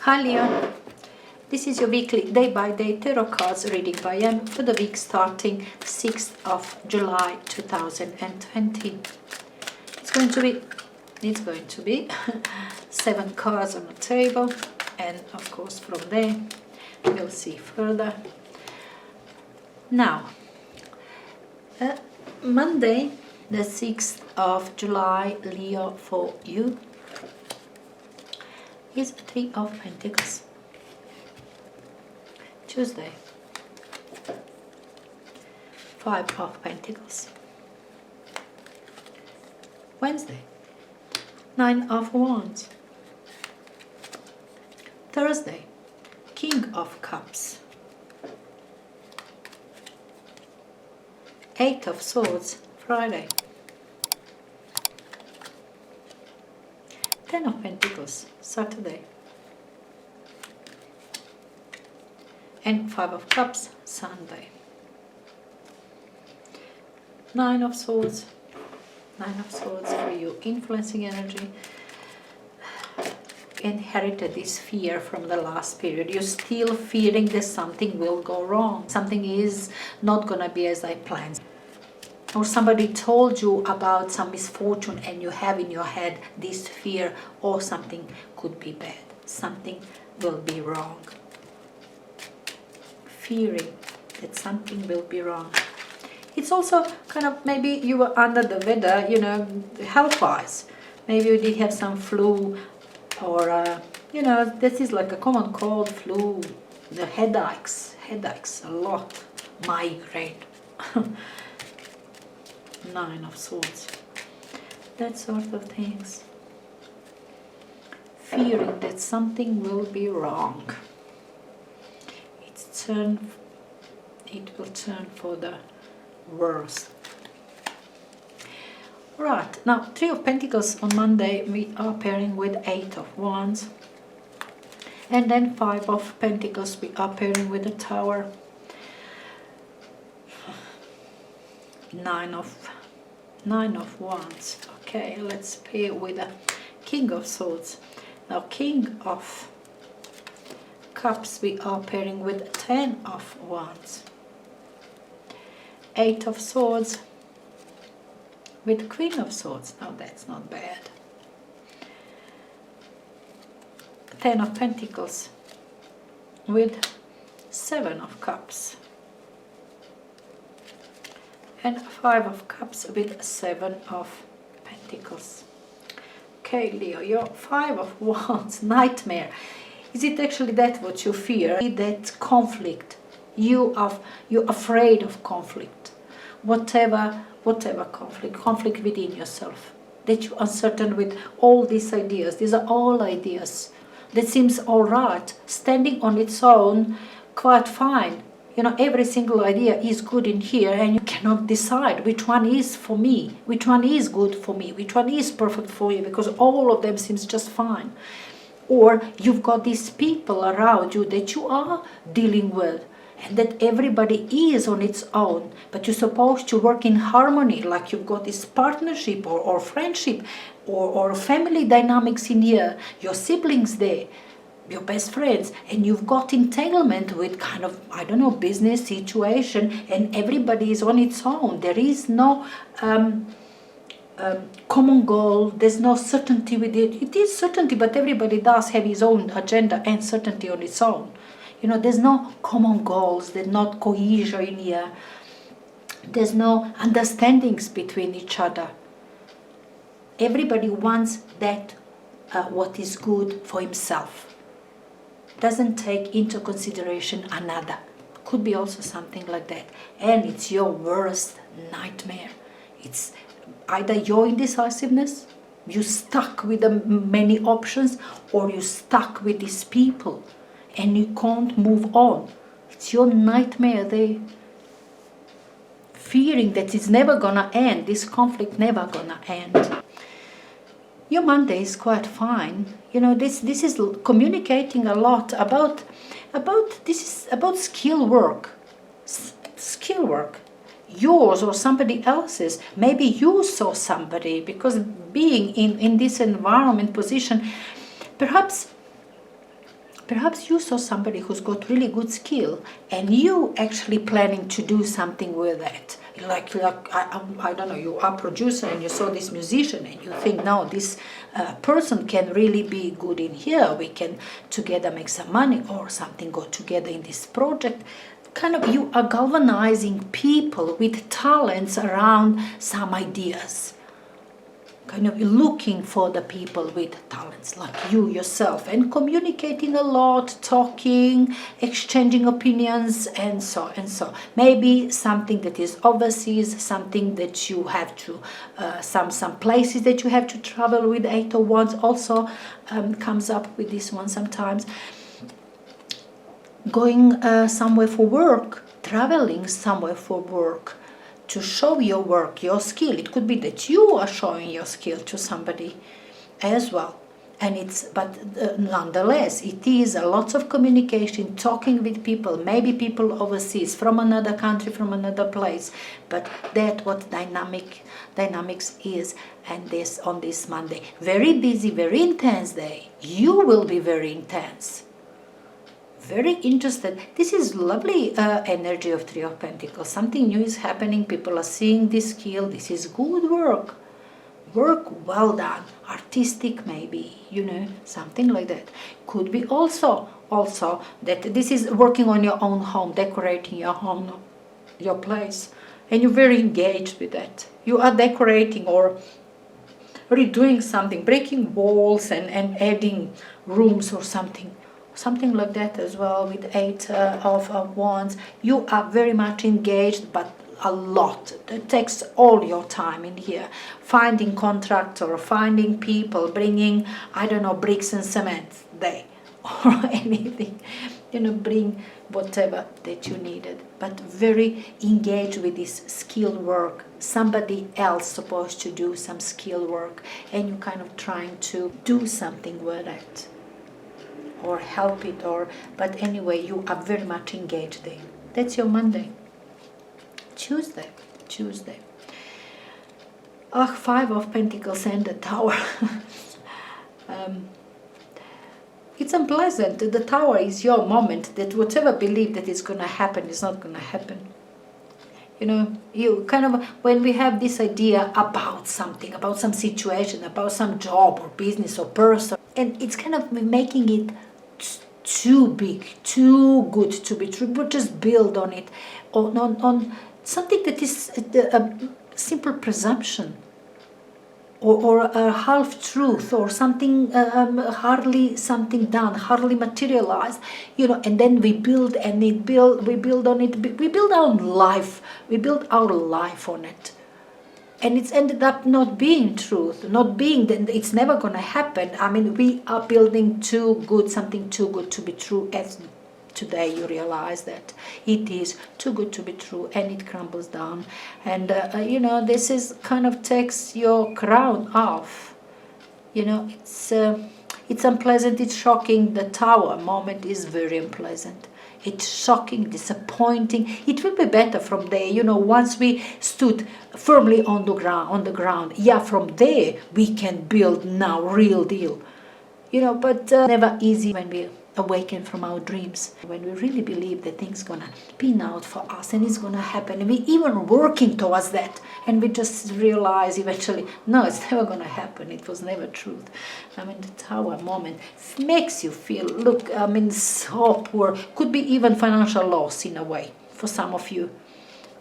Hi Leo, this is your weekly day-by-day tarot cards reading by Em for the week starting 6th of July 2020. It's going to be 7 cards on the table, and of course from there we'll see further. Now, Monday the 6th of July, Leo, for you is a 3 of Pentacles. Tuesday, 5 of Pentacles. Wednesday, 9 of Wands. Thursday, King of Cups. 8 of Swords, Friday. 10 of Pentacles, Saturday. And 5 of Cups, Sunday. 9 of Swords. 9 of Swords for you, influencing energy. Inherited this fear from the last period. You're still fearing that something will go wrong. Something is not gonna be as I planned. Or somebody told you about some misfortune and you have in your head this fear, or something could be bad. Something will be wrong. Fearing that something will be wrong. It's also kind of, maybe you were under the weather, you know, health-wise. Maybe you did have some flu, or, you know, this is like a common cold, flu, the headaches a lot, migraine. 9 of Swords, that sort of things. Fearing that something will be wrong. It will turn for the worst. Right, now 3 of Pentacles on Monday, we are pairing with 8 of Wands. And then 5 of Pentacles, we are pairing with the Tower. 9 of Wands. Okay, let's pair with a King of Swords. Now King of Cups, we are pairing with 10 of Wands. 8 of Swords with Queen of Swords. Now that's not bad. 10 of Pentacles with 7 of Cups. And 5 of Cups with 7 of Pentacles. Okay, Leo, your 5 of Wands, nightmare. Is it actually that what you fear? That conflict. You're afraid of conflict. Whatever conflict within yourself. That you're uncertain with all these ideas. These are all ideas. That seems all right. Standing on its own, quite fine. You know, every single idea is good in here, and you cannot decide which one is for me, which one is good for me, which one is perfect for you, because all of them seems just fine. Or you've got these people around you that you are dealing with, and that everybody is on its own, but you're supposed to work in harmony, like you've got this partnership or friendship or family dynamics in here, your siblings there, your best friends, and you've got entanglement with kind of, I don't know, business situation, and everybody is on its own. There is no common goal, there's no certainty with it. It is certainty, but everybody does have his own agenda and certainty on its own. You know, there's no common goals, there's not cohesion in here. There's no understandings between each other. Everybody wants that, what is good for himself. Doesn't take into consideration another. Could be also something like that. And it's your worst nightmare. It's either your indecisiveness, you stuck with the many options, or you stuck with these people and you can't move on. It's your nightmare there. Fearing that it's never gonna end, this conflict never gonna end. Your Monday is quite fine. You know, this is communicating a lot about skill work. Skill work. Yours or somebody else's. Maybe you saw somebody, because being in this environment position, perhaps Perhaps you saw somebody who's got really good skill and you actually planning to do something with it. Like I don't know, you are a producer and you saw this musician and you think, no, this person can really be good in here. We can together make some money or something, go together in this project. Kind of you are galvanizing people with talents around some ideas. Kind of looking for the people with talents like you yourself and communicating a lot, talking, exchanging opinions and so and so. Maybe something that is overseas, something that you have to, some places that you have to travel with 8 of Wands also comes up with this one sometimes. Going somewhere for work, traveling somewhere for work, to show your work, your skill. It could be that you are showing your skill to somebody as well. And nonetheless, it is a lot of communication, talking with people, maybe people overseas, from another country, from another place. But that's what dynamics is. And this on this Monday, very busy, very intense day. You will be very intense. Very interested. This is lovely energy of Three of Pentacles. Something new is happening. People are seeing this skill. This is good work. Work well done. Artistic maybe, something like that. Could be also that this is working on your own home, decorating your home, your place. And you're very engaged with that. You are decorating or redoing something, breaking walls and adding rooms or something. Something like that as well with 8 of Wands. You are very much engaged, but a lot. It takes all your time in here. Finding contractor, finding people, bringing, I don't know, bricks and cement day or anything. Bring whatever that you needed. But very engaged with this skill work. Somebody else supposed to do some skill work and you're kind of trying to do something with it. Or help it, but anyway, you are very much engaged there. That's your Monday. Tuesday. 5 of Pentacles and the Tower. It's unpleasant. The Tower is your moment that whatever belief that is going to happen is not going to happen. You kind of, when we have this idea about something, about some situation, about some job or business or person, and it's kind of making it too big, too good to be true, but just build on it, on something that is a simple presumption or a half truth or something hardly something done, hardly materialized, and then we build we build on it, we build our life, on it. And it's ended up not being truth, it's never going to happen. I mean, we are building something too good to be true, as today you realize that it is too good to be true and it crumbles down. And, this is kind of takes your crown off. It's unpleasant, it's shocking. The Tower moment is very unpleasant. It's shocking, disappointing. It will be better from there. Once we stood firmly on the ground. Yeah, from there we can build now real deal. But never easy when we awaken from our dreams. When we really believe that things gonna pin out for us and it's gonna happen, and we even working towards that, and we just realize eventually, no, it's never gonna happen. It was never truth. I mean, the Tower moment makes you feel, so poor. Could be even financial loss in a way for some of you.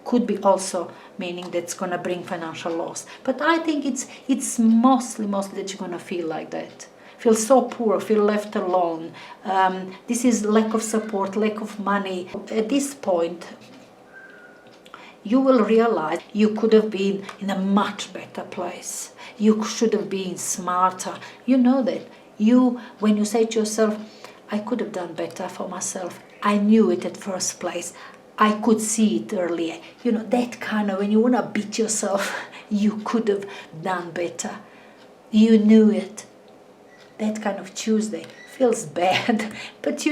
Could be also meaning that's gonna bring financial loss. But I think it's mostly that you're gonna feel like that. Feel so poor, feel left alone. This is lack of support, lack of money. At this point, you will realize you could have been in a much better place. You should have been smarter. You know that. When you say to yourself, I could have done better for myself. I knew it at first place. I could see it earlier. That kind of, when you want to beat yourself, you could have done better. You knew it. That kind of Tuesday feels bad, but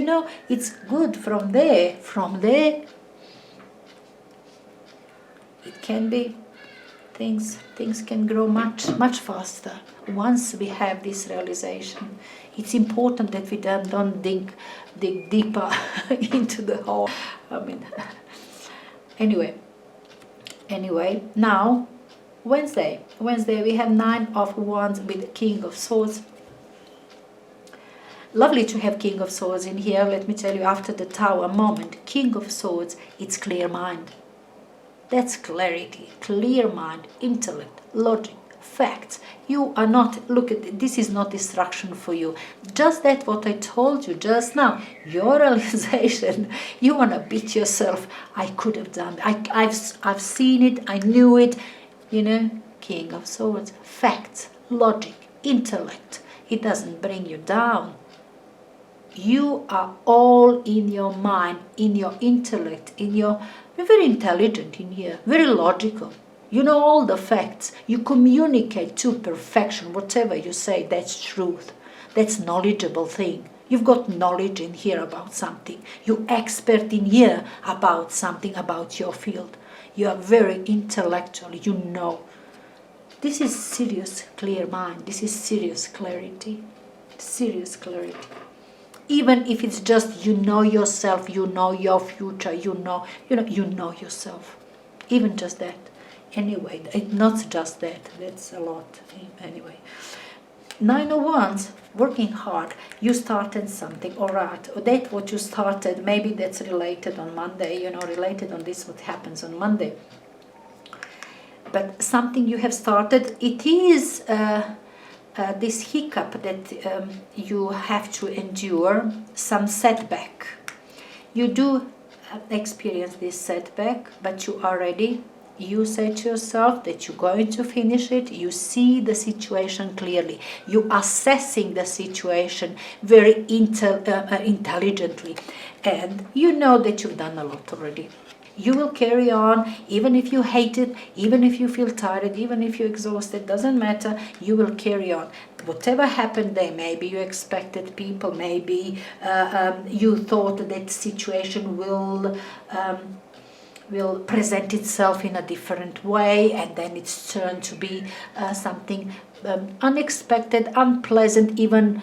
it's good from there. It can be things can grow much faster once we have this realization. It's important that we don't dig deeper into the hole. I mean, anyway, now Wednesday we have 9 of Wands with King of Swords. Lovely to have King of Swords in here. Let me tell you, after the Tower moment, King of Swords, it's clear mind. That's clarity, clear mind, intellect, logic, facts. You are not, look at this is not distraction for you. Just that what I told you just now, your realization, you want to beat yourself. I could have done it. I've seen it, I knew it. You know, King of Swords, facts, logic, intellect. It doesn't bring you down. You are all in your mind, in your intellect, you're very intelligent in here, very logical. You know all the facts. You communicate to perfection. Whatever you say, that's truth. That's knowledgeable thing. You've got knowledge in here about something. You're expert in here about something, about your field. You are very intellectual, you know. This is serious clear mind. This is serious clarity. Serious clarity. Even if it's just you know yourself, you know your future, you know yourself. Even just that. Anyway, not just that. That's a lot. Anyway. 9 of Wands, working hard. You started something, all right. That what you started, maybe that's related on Monday, related on this what happens on Monday. But something you have started, it is this hiccup that you have to endure, some setback. You do experience this setback, but you are ready. You say to yourself that you're going to finish it. You see the situation clearly. You're assessing the situation very intelligently. And you know that you've done a lot already. You will carry on, even if you hate it, even if you feel tired, even if you're exhausted, doesn't matter, you will carry on. Whatever happened there, maybe you expected people, maybe you thought that situation will present itself in a different way, and then it's turned to be something unexpected, unpleasant, even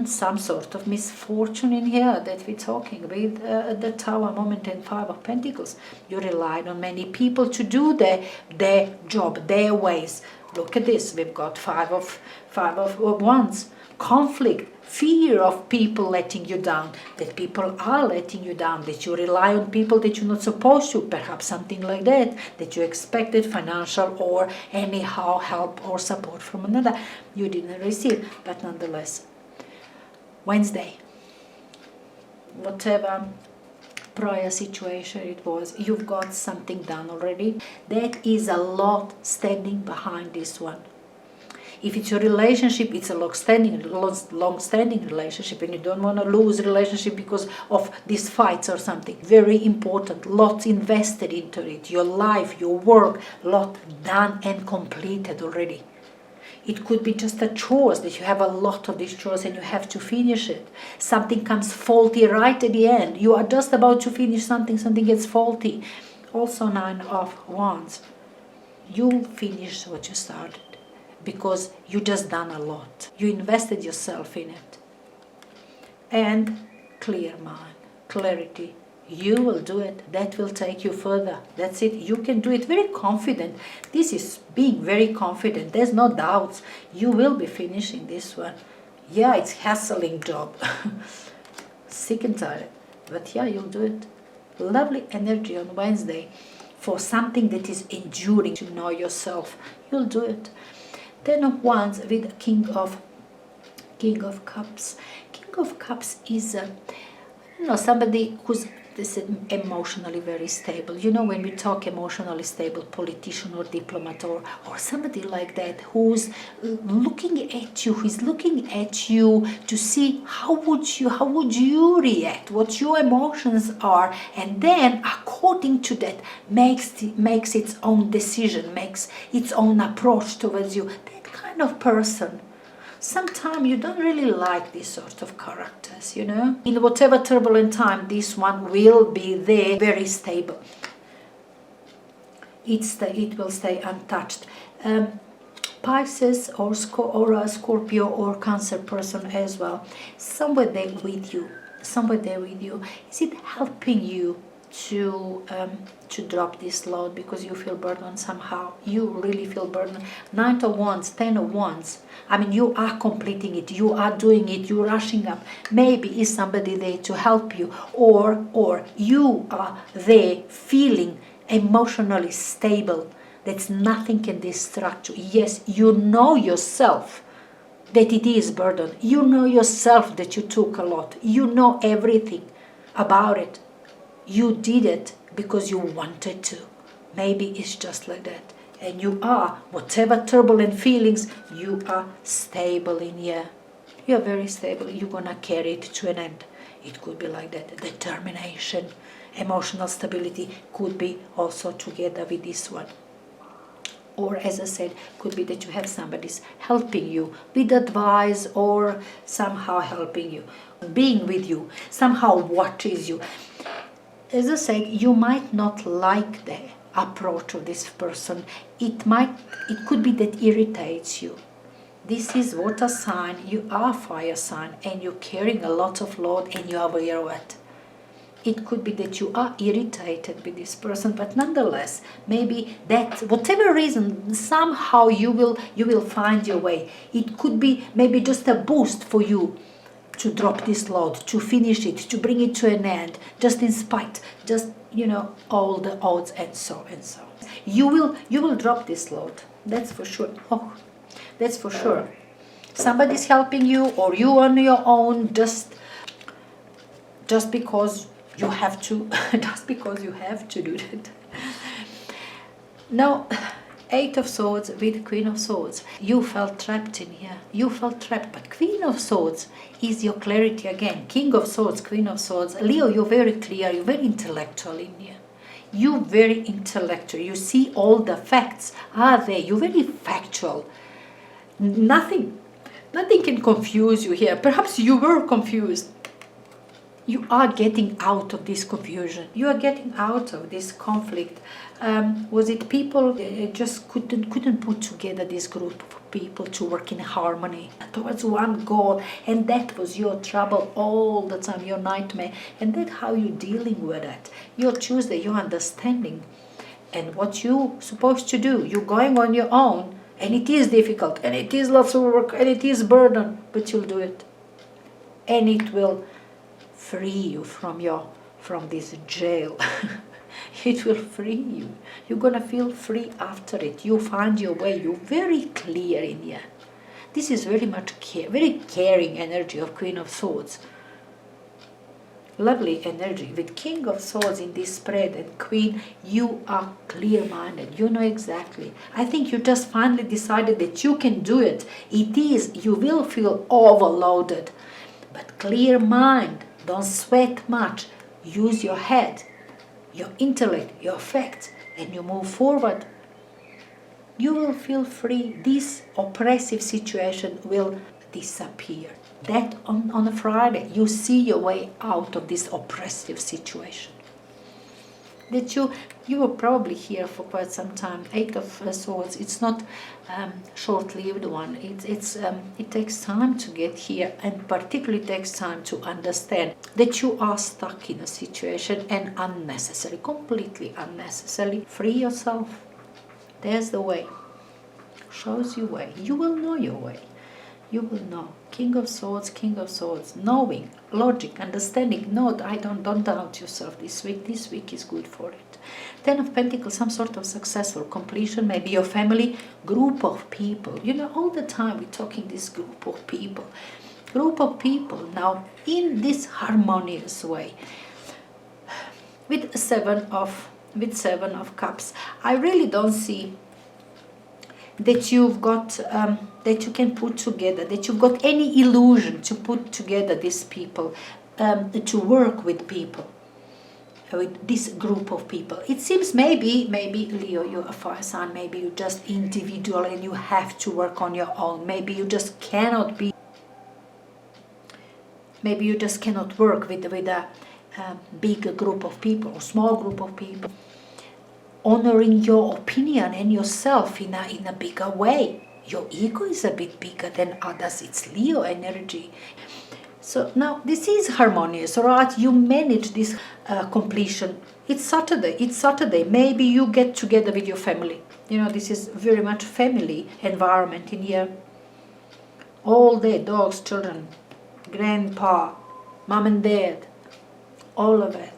some sort of misfortune in here that we're talking with the Tower moment and 5 of Pentacles. You relied on many people to do their job, their ways. Look at this, we've got 5 of Wands. Conflict, fear of people letting you down, that people are letting you down, that you rely on people that you're not supposed to, perhaps something like that you expected financial or anyhow help or support from another, you didn't receive, but nonetheless. Wednesday, whatever prior situation it was, you've got something done already. That is a lot standing behind this one. If it's your relationship, it's a long-standing relationship, and you don't want to lose relationship because of these fights or something. Very important. Lots invested into it. Your life, your work, lot done and completed already. It could be just a chores that you have a lot of these chores and you have to finish it. Something comes faulty right at the end. You are just about to finish something gets faulty. Also 9 of Wands. You'll finish what you started, because you just done a lot. You invested yourself in it. And clear mind, clarity. You will do it. That will take you further. That's it. You can do it. Very confident. This is being very confident. There's no doubts. You will be finishing this one. Yeah, it's hassling job. Sick and tired. But yeah, you'll do it. Lovely energy on Wednesday for something that is enduring. To know yourself. You'll do it. 10 of Wands with King of Cups. King of Cups is somebody who's emotionally very stable. When we talk emotionally stable, politician or diplomat or somebody like that who's looking at you, to see how would you react, what your emotions are, and then according to that makes its own decision, makes its own approach towards you. That kind of person. Sometimes you don't really like these sort of characters, In whatever turbulent time, this one will be there, very stable. it will stay untouched. Pisces or a Scorpio or Cancer person as well, somewhere there with you, is it helping you to drop this load because you feel burdened somehow? You really feel burdened. 9 of Wands, 10 of Wands, I mean, you are completing it, you are doing it, you're rushing up. Maybe is somebody there to help you, or you are there feeling emotionally stable, that nothing can distract you. Yes, you know yourself that it is burden. You know yourself that you took a lot. You know everything about it. You did it because you wanted to. Maybe it's just like that. And you are, whatever turbulent feelings, you are stable in here. You're very stable. You're going to carry it to an end. It could be like that. Determination, emotional stability could be also together with this one. Or, as I said, could be that you have somebody's helping you with advice or somehow helping you, being with you, somehow watches you. As I said, you might not like the approach of this person. It could be that irritates you. This is water sign, you are fire sign, and you're carrying a lot of load and you are aware of it. It could be that you are irritated with this person, but nonetheless, maybe that whatever reason, somehow you will find your way. It could be maybe just a boost for you to drop this load, to finish it, to bring it to an end, just in spite, just all the odds and so and so. You will drop this load. That's for sure. Oh, that's for sure. Somebody's helping you, or you on your own, just because you have to, do that. Now, 8 of Swords with Queen of Swords. You felt trapped in here. You felt trapped. But Queen of Swords is your clarity again. King of Swords, Queen of Swords. Leo, you're very clear. You're very intellectual in here. You're very intellectual. You see all the facts are there. You're very factual. Nothing can confuse you here. Perhaps you were confused. You are getting out of this confusion. You are getting out of this conflict. Was it people just couldn't put together this group of people to work in harmony towards one goal, and that was your trouble all the time, your nightmare, and that's how you're dealing with it. Your Tuesday, your understanding, and what you're supposed to do. You're going on your own, and it is difficult, and it is lots of work, and it is burden, but you'll do it, and it will free you from this jail. It will free you. You're gonna feel free after it. You find your way. You're very clear in here. This is very much very caring energy of Queen of Swords. Lovely energy with King of Swords in this spread and Queen. You are clear-minded. You know exactly. I think you just finally decided that you can do it. You will feel overloaded, but clear mind. Don't sweat much. Use your head, your intellect, your facts, and you move forward. You will feel free. This oppressive situation will disappear. That on a Friday, you see your way out of this oppressive situation. That you were probably here for quite some time. 8 of Swords. It's not short-lived one. It takes time to get here, and particularly takes time to understand that you are stuck in a situation and unnecessary, completely unnecessary. Free yourself. There's the way. Shows you way. You will know your way. You will know. King of Swords, knowing, logic, understanding. No, don't doubt yourself this week. This week is good for it. 10 of Pentacles, some sort of successful completion, maybe your family, group of people. All the time we're talking this group of people. Now, in this harmonious way. With 7 of Cups, I really don't see that you've got, that you can put together, that you've got any illusion to put together these people, to work with people, with this group of people. It seems maybe Leo, you're a fire sign, maybe you're just individual and you have to work on your own. Maybe you just cannot work with a big group of people or small group of people. honoring your opinion and yourself in a bigger way. Your ego is a bit bigger than others. It's Leo energy. So now this is harmonious, right? You manage this completion. It's Saturday. Maybe you get together with your family. You know, this is very much family environment in here. All day, dogs, children, grandpa, mom and dad, all of it.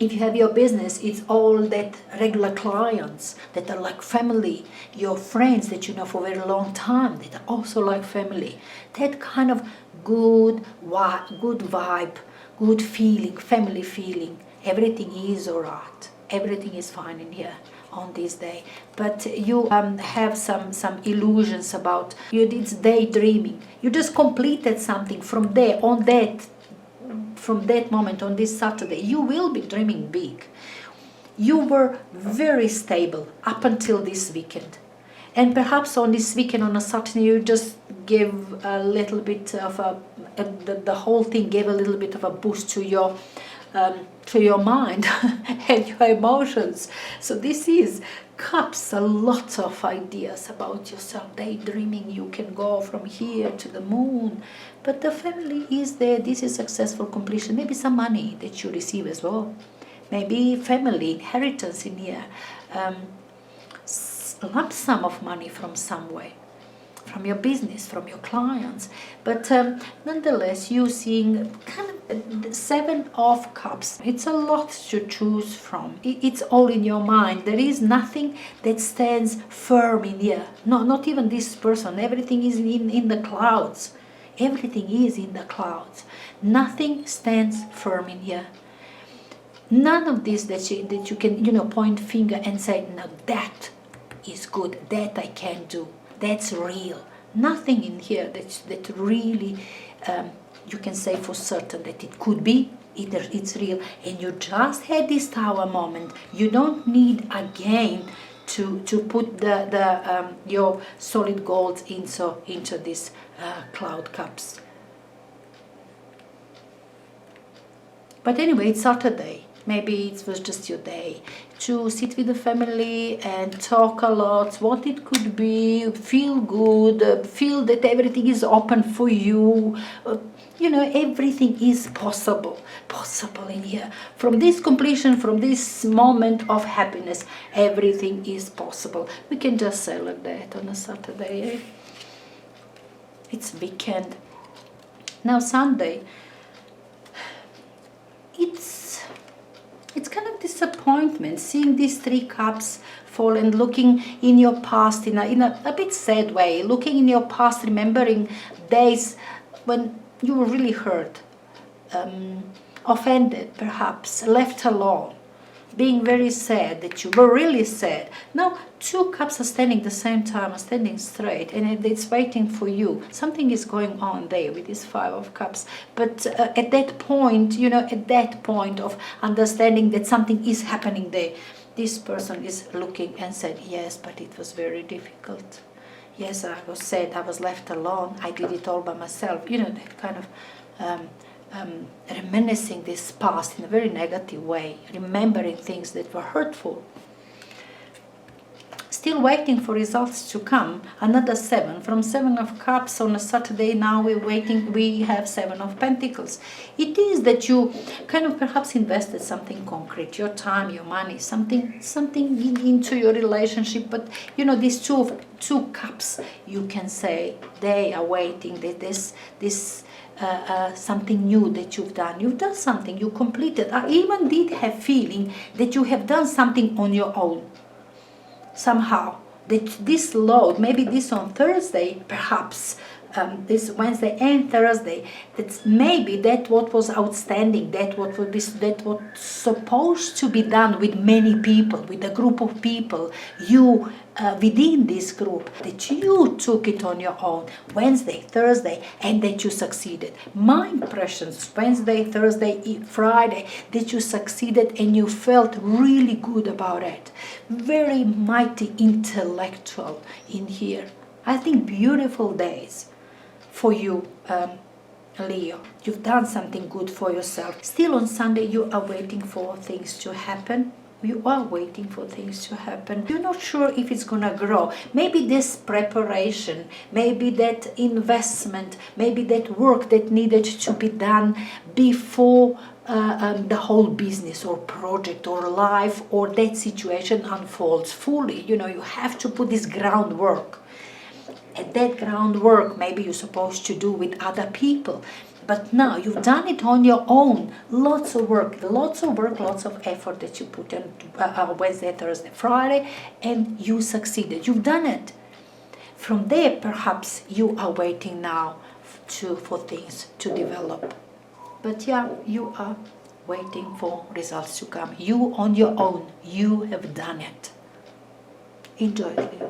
If you have your business, it's all that regular clients that are like family, your friends that you know for a very long time that are also like family. That kind of good vibe, good feeling, family feeling. Everything is alright. Everything is fine in here on this day. But you have some illusions about you. It's daydreaming. You just completed something from there on that. From that moment on this Saturday, you will be dreaming big. You were very stable up until this weekend. And perhaps on this weekend, on a Saturday, you just gave a little bit of the whole thing gave a little bit of a boost to your mind and your emotions. So this is Cups, a lot of ideas about yourself, daydreaming. You can go from here to the moon, but the family is there. This is successful completion. Maybe some money that you receive as well, maybe family inheritance in here, lump sum of money from somewhere, from your business, from your clients. But nonetheless, you seeing kind of the Seven of Cups. It's a lot to choose from. It's all in your mind. There is nothing that stands firm in here. No, not even this person. Everything is in the clouds. Everything is in the clouds. Nothing stands firm in here. None of this that you can point finger and say, no, that is good. That I can do. That's real. Nothing in here that really you can say for certain that it could be, either it's real. And you just had this Tower moment. You don't need again to put your solid gold into this Cloud Cups. But anyway, it's Saturday. Maybe it was just your day to sit with the family and talk a lot, what it could be, feel good, feel that everything is open for you. Everything is possible in here. From this completion, from this moment of happiness, everything is possible. We can just say like that on a Saturday. Eh? It's weekend. Now Sunday, it's kind of disappointment seeing these 3 cups fall and looking in your past in a bit sad way, looking in your past, remembering days when you were really hurt, offended perhaps, left alone, being very sad, that you were really sad. Now 2 cups are standing at the same time, are standing straight, and it's waiting for you. Something is going on there with this 5 of Cups. But at that point of understanding that something is happening there, this person is looking and said, yes, but it was very difficult. Yes, I was sad, I was left alone, I did it all by myself. That kind of reminiscing this past in a very negative way, remembering things that were hurtful. Still waiting for results to come. Another 7. From 7 of Cups on a Saturday, now we're waiting, we have 7 of Pentacles. It is that you kind of perhaps invested something concrete, your time, your money, something into your relationship. But these two cups, you can say, they are waiting, that this something new that you've done. You've done something, you completed. I even did have feeling that you have done something on your own. Somehow, that this load, maybe this on Thursday, perhaps, this Wednesday and Thursday, that's maybe that what was outstanding, that what supposed to be done with many people, with a group of people, you within this group, that you took it on your own, Wednesday, Thursday, and that you succeeded. My impressions, Wednesday, Thursday, Friday, that you succeeded and you felt really good about it. Very mighty intellectual in here. I think beautiful days for you, Leo. You've done something good for yourself. Still on Sunday, you are waiting for things to happen. you are waiting for things to happen. You're not sure if it's gonna grow. Maybe this preparation, maybe that investment, maybe that work that needed to be done before the whole business or project or life or that situation unfolds fully. You know, you have to put this groundwork. And that groundwork maybe you're supposed to do with other people. But now you've done it on your own. Lots of work, lots of effort that you put in Wednesday, Thursday, Friday, and you succeeded. You've done it. From there, perhaps you are waiting now for things to develop. But yeah, you are waiting for results to come. You on your own, you have done it. Enjoy it, Leo.